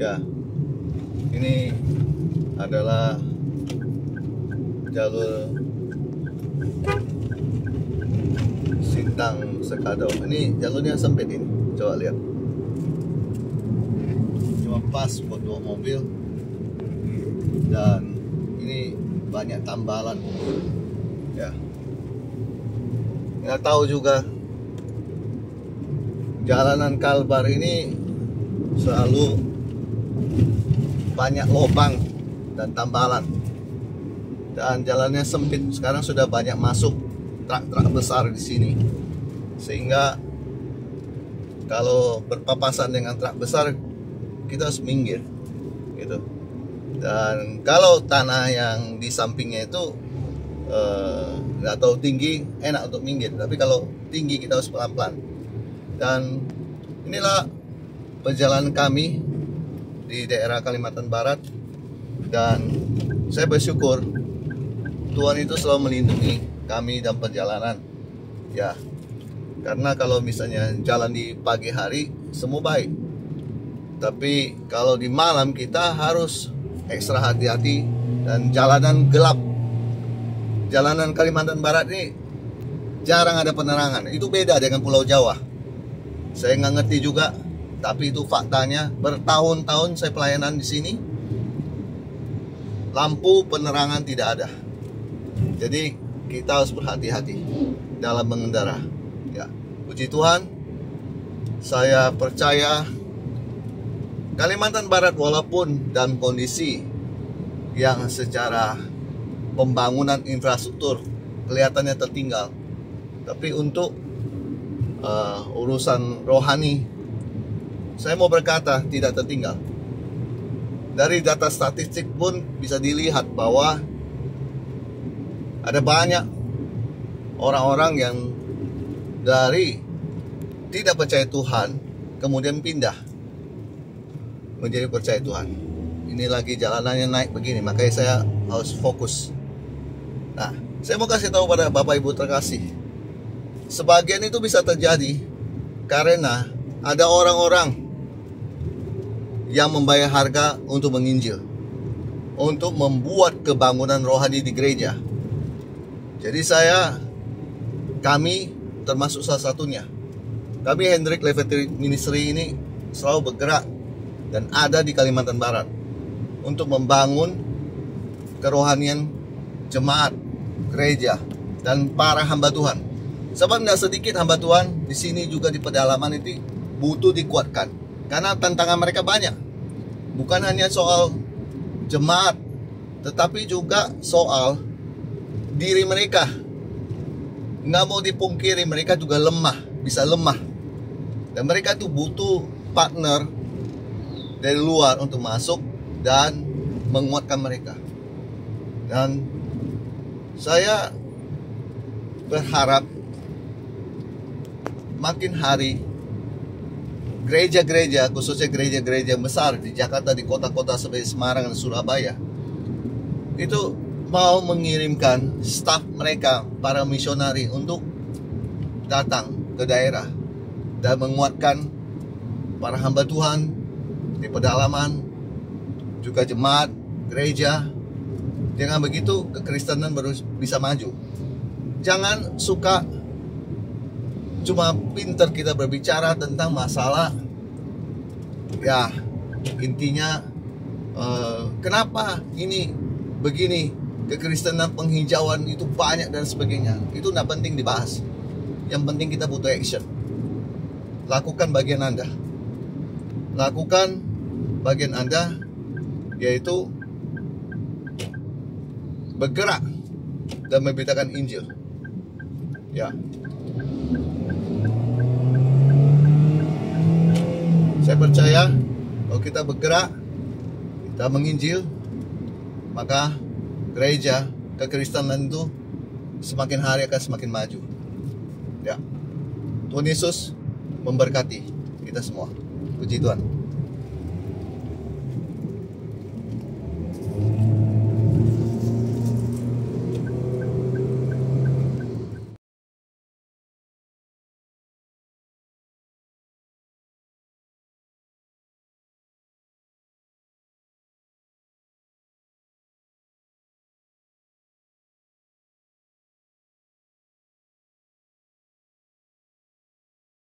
Ya, ini adalah jalur Sintang Sekadau. Ini jalurnya sempit ini, coba lihat. Cuma pas buat 2 mobil. Dan ini banyak tambalan. Ya, nggak tahu juga. Jalanan Kalbar ini selalu banyak lubang dan tambalan, dan jalannya sempit. Sekarang sudah banyak masuk truk-truk besar di sini, sehingga kalau berpapasan dengan truk besar kita harus minggir gitu. Dan kalau tanah yang di sampingnya itu nggak tahu tinggi, enak untuk minggir, tapi kalau tinggi kita harus pelan-pelan. Dan inilah perjalanan kami di daerah Kalimantan Barat, dan saya bersyukur Tuhan itu selalu melindungi kami dalam perjalanan. Ya, karena kalau misalnya jalan di pagi hari semua baik, tapi kalau di malam kita harus ekstra hati-hati, dan jalanan gelap. Jalanan Kalimantan Barat ini jarang ada penerangan. Itu beda dengan Pulau Jawa. Saya nggak ngerti juga, tapi itu faktanya. Bertahun-tahun saya pelayanan di sini, lampu penerangan tidak ada. Jadi kita harus berhati-hati dalam mengendara. Ya, puji Tuhan, saya percaya Kalimantan Barat walaupun dalam kondisi yang secara pembangunan infrastruktur kelihatannya tertinggal, tapi untuk urusan rohani, saya mau berkata tidak tertinggal. Dari data statistik pun bisa dilihat bahwa ada banyak orang-orang yang dari tidak percaya Tuhan kemudian pindah menjadi percaya Tuhan. Ini lagi jalanannya naik begini, makanya saya harus fokus. Nah, saya mau kasih tahu pada Bapak Ibu terkasih, sebagian itu bisa terjadi karena ada orang-orang yang membayar harga untuk menginjil, untuk membuat kebangunan rohani di gereja. Jadi kami termasuk salah satunya. Kami Hendrik Levity Ministry ini selalu bergerak dan ada di Kalimantan Barat untuk membangun kerohanian jemaat, gereja, dan para hamba Tuhan. Sebab tidak sedikit hamba Tuhan di sini juga di pedalaman itu butuh dikuatkan, karena tantangan mereka banyak. Bukan hanya soal jemaat, tetapi juga soal diri mereka. Nggak mau dipungkiri, mereka juga lemah, bisa lemah. Dan mereka tuh butuh partner dari luar untuk masuk dan menguatkan mereka. Dan saya berharap makin hari gereja-gereja, khususnya gereja-gereja besar di Jakarta, di kota-kota seperti Semarang dan Surabaya, itu mau mengirimkan staf mereka, para misionari, untuk datang ke daerah dan menguatkan para hamba Tuhan di pedalaman, juga jemaat, gereja. Dengan begitu kekristenan baru bisa maju. Jangan suka cuma pintar kita berbicara tentang masalah, ya intinya kenapa ini begini, kekristenan penghijauan itu banyak dan sebagainya. Itu tidak penting dibahas. Yang penting kita butuh action. Lakukan bagian Anda. Lakukan bagian Anda, yaitu bergerak dan memberitakan Injil. Ya. Saya percaya kalau kita bergerak, kita menginjil, maka gereja, kekristenan itu semakin hari akan semakin maju. Ya. Tuhan Yesus memberkati kita semua. Puji Tuhan.